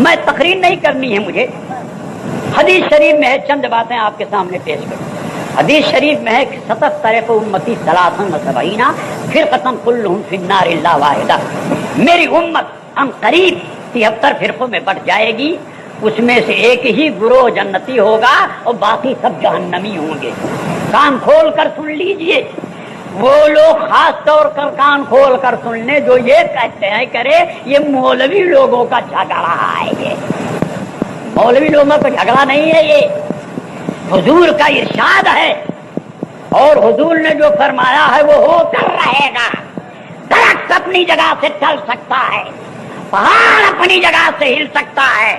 میں تقریر نہیں کرنی ہے مجھے، حدیث شریف میں ہے، چند باتیں آپ کے سامنے پیش کروں۔ حدیث شریف میں ہے کہ 77 امتی 73 فرقۃ کلھم فی النار الا واحدہ، میری امت ہم قریب 73 فرقوں میں بٹ جائے گی، اس میں سے ایک ہی گروہ جنتی ہوگا اور باقی سب جہنمی ہوں گے۔ کان کھول کر سن لیجئے، وہ لوگ خاص طور پر کان کھول کر سننے جو یہ کہتے ہیں کرے یہ مولوی لوگوں کا جھگڑا ہے، یہ مولوی لوگوں کا جھگڑا نہیں ہے، یہ حضور کا ارشاد ہے، اور حضور نے جو فرمایا ہے وہ ہو کر رہے گا۔ درخت اپنی جگہ سے چل سکتا ہے، پہاڑ اپنی جگہ سے ہل سکتا ہے،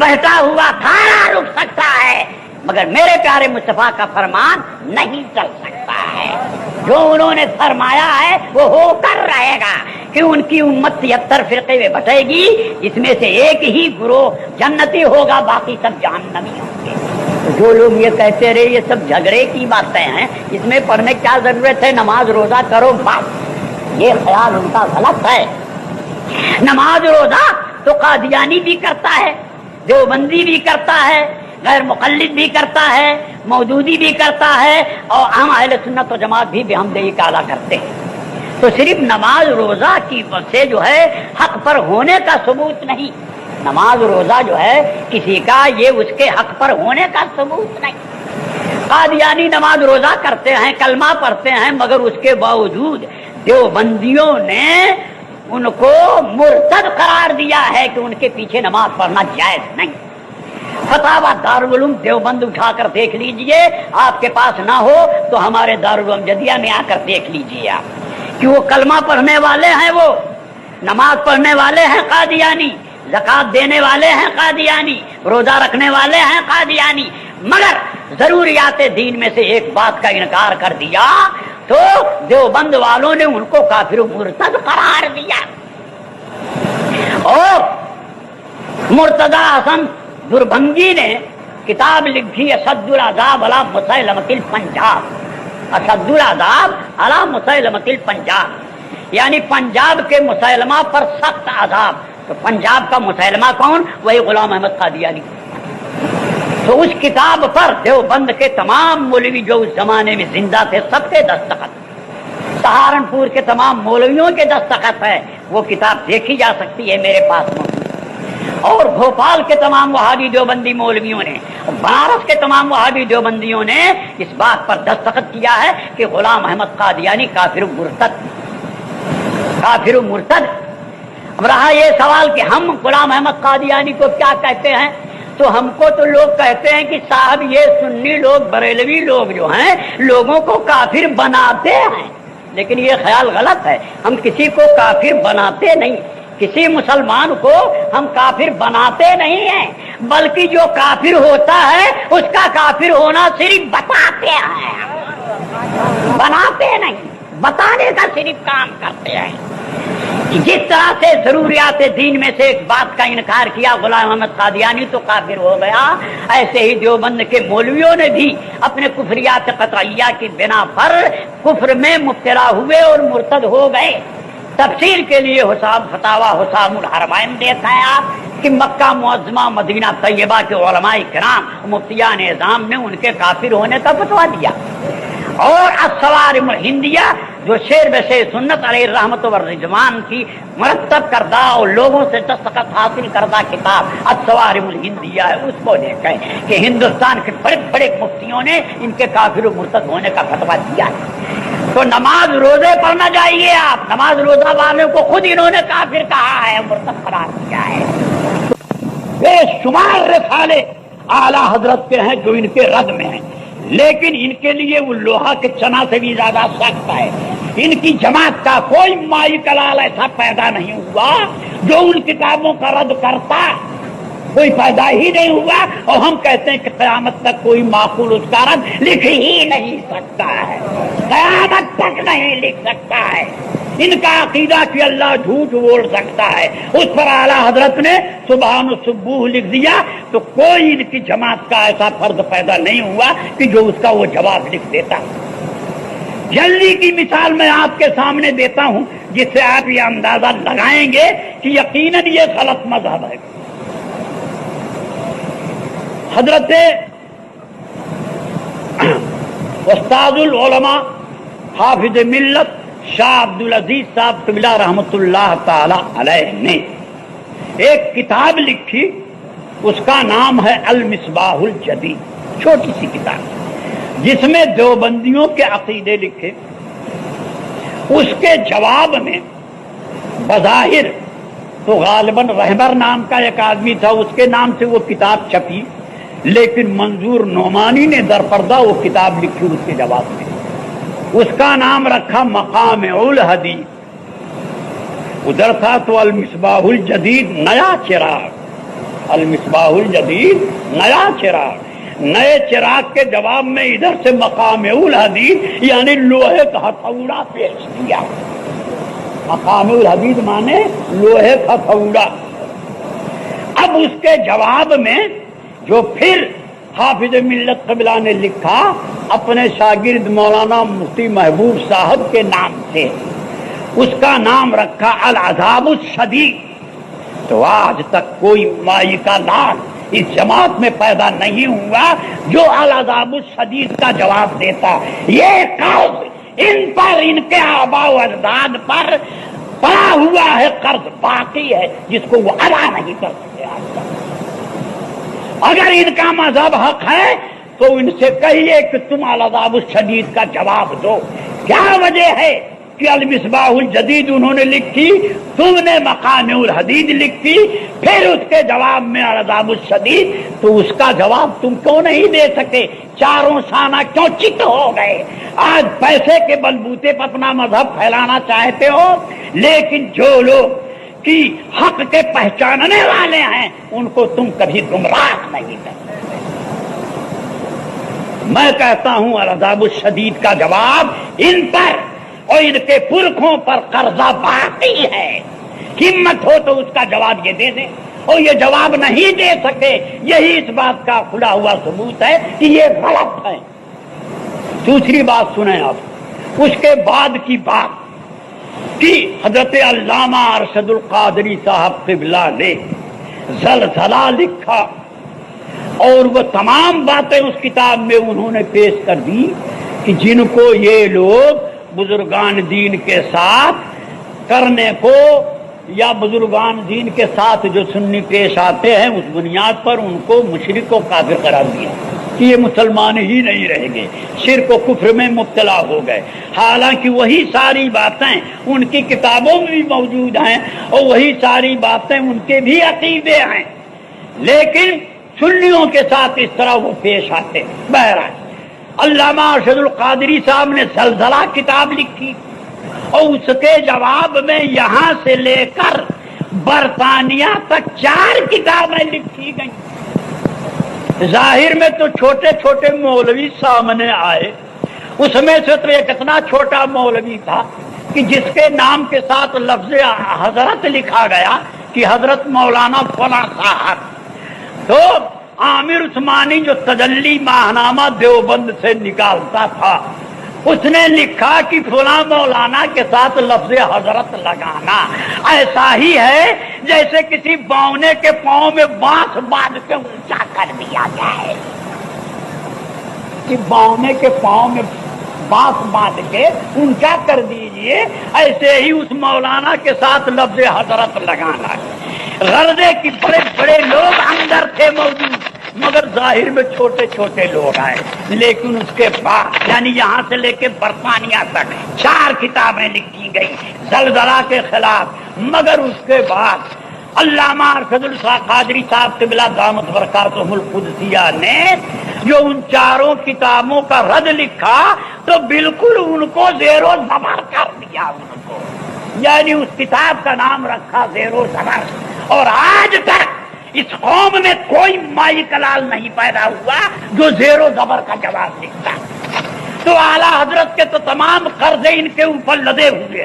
بہتا ہوا کھانا رک سکتا ہے، مگر میرے پیارے مصطفیٰ کا فرمان نہیں چل سکتا ہے۔ جو انہوں نے فرمایا ہے وہ ہو کر رہے گا کہ ان کی امت 73 فرقے میں بٹے گی، اس میں سے ایک ہی گروہ جنتی ہوگا، باقی سب جہنمی ہوں گے۔ جو لوگ یہ کہتے رہے یہ سب جھگڑے کی باتیں ہیں، اس میں پڑھنے کیا ضرورت ہے، نماز روزہ کرو بس، یہ خیال ان کا غلط ہے۔ نماز روزہ تو قادیانی بھی کرتا ہے، دیوبندی بھی کرتا ہے، غیر مقلد بھی کرتا ہے، مودودی بھی کرتا ہے، اور ہم اہل سنت و جماعت بھی بحمدہ تعالیٰ کرتے ہیں۔ تو صرف نماز روزہ کی سے جو ہے حق پر ہونے کا ثبوت نہیں، نماز روزہ جو ہے کسی کا یہ اس کے حق پر ہونے کا ثبوت نہیں۔ قادیانی نماز روزہ کرتے ہیں، کلمہ پڑھتے ہیں، مگر اس کے باوجود دیوبندیوں نے ان کو مرتد قرار دیا ہے کہ ان کے پیچھے نماز پڑھنا جائز نہیں۔ فتاوی دارالعلوم دیوبند اٹھا کر دیکھ لیجئے، آپ کے پاس نہ ہو تو ہمارے دارالعلوم جدیہ میں آ کر دیکھ لیجئے آپ کہ وہ کلمہ پڑھنے والے ہیں، وہ نماز پڑھنے والے ہیں قادیانی، زکوٰۃ دینے والے ہیں قادیانی، روزہ رکھنے والے ہیں قادیانی، مگر ضروریات دین میں سے ایک بات کا انکار کر دیا تو دیوبند والوں نے ان کو کافر و مرتد قرار دیا۔ اور مرتضی حسن دربھنگی نے کتاب لکھی اشد العذاب علی مسیلمۃ الپنجاب، اشد العذاب علی مسیلمۃ الپنجاب، یعنی پنجاب کے مسیلمہ پر سخت عذاب۔ تو پنجاب کا مسیلمہ کون؟ وہی غلام احمد قادیانی۔ تو اس کتاب پر دیوبند کے تمام مولوی جو اس زمانے میں زندہ تھے سب کے دستخط، سہارنپور کے تمام مولویوں کے دستخط ہے، وہ کتاب دیکھی جا سکتی ہے میرے پاس موجود۔ اور بھوپال کے تمام وہابی دیوبندی مولویوں نے، بنارس کے تمام وہابی دیوبندیوں نے اس بات پر دستخط کیا ہے کہ غلام احمد قادیانی کافر و مرتد، کافر و مرتد۔ اب رہا یہ سوال کہ ہم غلام احمد قادیانی کو کیا کہتے ہیں، تو ہم کو تو لوگ کہتے ہیں کہ صاحب یہ سنی لوگ بریلوی لوگ جو ہیں لوگوں کو کافر بناتے ہیں، لیکن یہ خیال غلط ہے، ہم کسی کو کافر بناتے نہیں، کسی مسلمان کو ہم کافر بناتے نہیں ہیں، بلکہ جو کافر ہوتا ہے اس کا کافر ہونا صرف بتاتے ہیں، بناتے نہیں، بتانے کا صرف کام کرتے ہیں۔ جس طرح سے ضروریات دین میں سے ایک بات کا انکار کیا غلام احمد قادیانی تو کافر ہو گیا، ایسے ہی دیوبند کے مولویوں نے بھی اپنے کفریات قطعیہ کی بنا پر کفر میں مبتلا ہوئے اور مرتد ہو گئے۔ تفصیل کے لیے حسام فتاوی حسام الحرمین دیکھا ہے آپ کہ مکہ معظمہ مدینہ طیبہ کے علماء کرام مفتیان اعظام نے ان کے کافر ہونے کا فتویٰ دیا۔ اور الصوارم الہندیہ جو شیر بشیر سنت علیہ الرحمت والرضوان کی مرتب کردہ اور لوگوں سے دستخط حاصل کردہ کتاب الصوارم الہندیہ ہے، اس کو دیکھیں کہ ہندوستان کے بڑے بڑے مفتیوں نے ان کے کافر و مرتد ہونے کا فتویٰ دیا ہے۔ تو نماز روزے پڑھنا چاہیے آپ، نماز روزہ والوں کو خود انہوں نے کافر کہا ہے، مرتد قرار دیا ہے۔ بے شمار رسالے اعلیٰ حضرت کے ہیں جو ان کے رد میں ہیں، لیکن ان کے لیے وہ لوہا کے چنا سے بھی زیادہ سخت ہے۔ ان کی جماعت کا کوئی مائی کلال ایسا پیدا نہیں ہوا جو ان کتابوں کا رد کرتا، کوئی پیدا ہی نہیں ہوا، اور ہم کہتے ہیں کہ قیامت تک کوئی معقول اس کا رد لکھ ہی نہیں سکتا ہے، قیامت تک نہیں لکھ سکتا ہے۔ ان کا عقیدہ کہ اللہ جھوٹ بول سکتا ہے، اس پر اعلیٰ حضرت نے سبحان و سبوح لکھ دیا، تو کوئی ان کی جماعت کا ایسا فرد پیدا نہیں ہوا کہ جو اس کا وہ جواب لکھ دیتا۔ جلدی کی مثال میں آپ کے سامنے دیتا ہوں جس سے آپ یہ اندازہ لگائیں گے کہ یقیناً یہ غلط مذہب ہے۔ حضرت استاد العلماء حافظ ملت شاہ عبدالعزیز صاحب قبلہ رحمۃ اللہ تعالی علیہ نے ایک کتاب لکھی، اس کا نام ہے المصباح الجدید، چھوٹی سی کتاب جس میں دیوبندیوں کے عقیدے لکھے۔ اس کے جواب میں بظاہر تو غالباً رہبر نام کا ایک آدمی تھا، اس کے نام سے وہ کتاب چھپی، لیکن منظور نعمانی نے در پردہ وہ کتاب لکھی اس کے جواب میں۔ اس کا نام رکھا مقام الحدیث، ادھر تھا تو المصباح الجدید نیا چراغ، المصباح الجدید نیا چراغ، نئے چراغ کے جواب میں ادھر سے مقام الحدیث یعنی لوہے کا ہتھوڑا پیش کیا۔ مقام الحدیث مانے لوہے کا ہتھوڑا۔ اب اس کے جواب میں جو پھر حافظ ملت قبلہ نے لکھا اپنے شاگرد مولانا مفتی محبوب صاحب کے نام سے، اس کا نام رکھا العذاب الشدید۔ تو آج تک کوئی مائی کا لال اس جماعت میں پیدا نہیں ہوا جو العذاب الشدید کا جواب دیتا۔ یہ قرض ان پر، ان کے آباء و اجداد پر پڑا ہوا ہے، قرض باقی ہے جس کو وہ ادا نہیں کر سکتے آج تک۔ اگر ان کا مذہب حق ہے تو ان سے کہیے کہ تم العذاب الشدید کا جواب دو۔ کیا وجہ ہے کہ المصباح الجدید انہوں نے لکھی، تم نے مقام الحدید لکھی، پھر اس کے جواب میں العذاب الشدید، تو اس کا جواب تم کیوں نہیں دے سکے؟ چاروں شانہ کیوں چت ہو گئے؟ آج پیسے کے بلبوتے پر اپنا مذہب پھیلانا چاہتے ہو، لیکن جو لوگ کی حق کے پہچاننے والے ہیں ان کو تم کبھی گمراہ نہیں کر سکتے۔ میں کہتا ہوں العذاب الشدید کا جواب ان پر اور ان کے پرکھوں پر قرضہ باقی ہے۔ ہمت ہو تو اس کا جواب یہ دے دیں، اور یہ جواب نہیں دے سکے، یہی اس بات کا کھلا ہوا ثبوت ہے کہ یہ غلط ہے۔ دوسری بات سنیں آپ، اس کے بعد کی بات کہ حضرت علامہ ارشد القادری صاحب قبلہ نے زلزلہ لکھا، اور وہ تمام باتیں اس کتاب میں انہوں نے پیش کر دی کہ جن کو یہ لوگ بزرگان دین کے ساتھ کرنے کو یا بزرگان دین کے ساتھ جو سنی پیش آتے ہیں اس بنیاد پر ان کو مشرک و کافر قرار دیا کہ یہ مسلمان ہی نہیں رہیں گے، شرک و کفر میں مبتلا ہو گئے۔ حالانکہ وہی ساری باتیں ان کی کتابوں میں بھی موجود ہیں اور وہی ساری باتیں ان کے بھی عقیدے ہیں، لیکن سنیوں کے ساتھ اس طرح وہ پیش آتے۔ بہرحال علامہ ارشد القادری صاحب نے زلزلہ کتاب لکھی، اور اس کے جواب میں یہاں سے لے کر برطانیہ تک 4 کتابیں لکھی گئیں۔ ظاہر میں تو چھوٹے چھوٹے مولوی سامنے آئے، اس میں سے تو ایک اتنا چھوٹا مولوی تھا کہ جس کے نام کے ساتھ لفظ حضرت لکھا گیا کہ حضرت مولانا فلاں صاحب۔ تو عامر عثمانی جو تجلی ماہنامہ دیوبند سے نکالتا تھا، اس نے لکھا کہ فلاں مولانا کے ساتھ لفظ حضرت لگانا ایسا ہی ہے جیسے کسی باونے کے پاؤں میں بانس باندھ کے اونچا کر دیا جائے، کہ باونے کے پاؤں میں بانس باندھ کے اونچا کر دیجئے، ایسے ہی اس مولانا کے ساتھ لفظ حضرت لگانا۔ غرضے کی بڑے بڑے لوگ اندر تھے موجود، مگر ظاہر میں چھوٹے چھوٹے لوگ آئے۔ لیکن اس کے بعد یعنی یہاں سے لے کے برطانیہ تک 4 کتابیں لکھی گئی زلزلہ کے خلاف۔ مگر اس کے بعد علامہ ارشد القادری صاحب قبلہ دامت برکاتہم القدسیہ نے جو ان 4 کتابوں کا رد لکھا تو بالکل ان کو زیر و زبر کر دیا ان کو، یعنی اس کتاب کا نام رکھا زیر و زبر۔ اور آج تک اس قوم میں کوئی مائی کلال نہیں پیدا ہوا جو زیر و زبر کا جواب لکھتا۔ تو اعلیٰ حضرت کے تو تمام قرضے ان کے اوپر لدے ہوئے،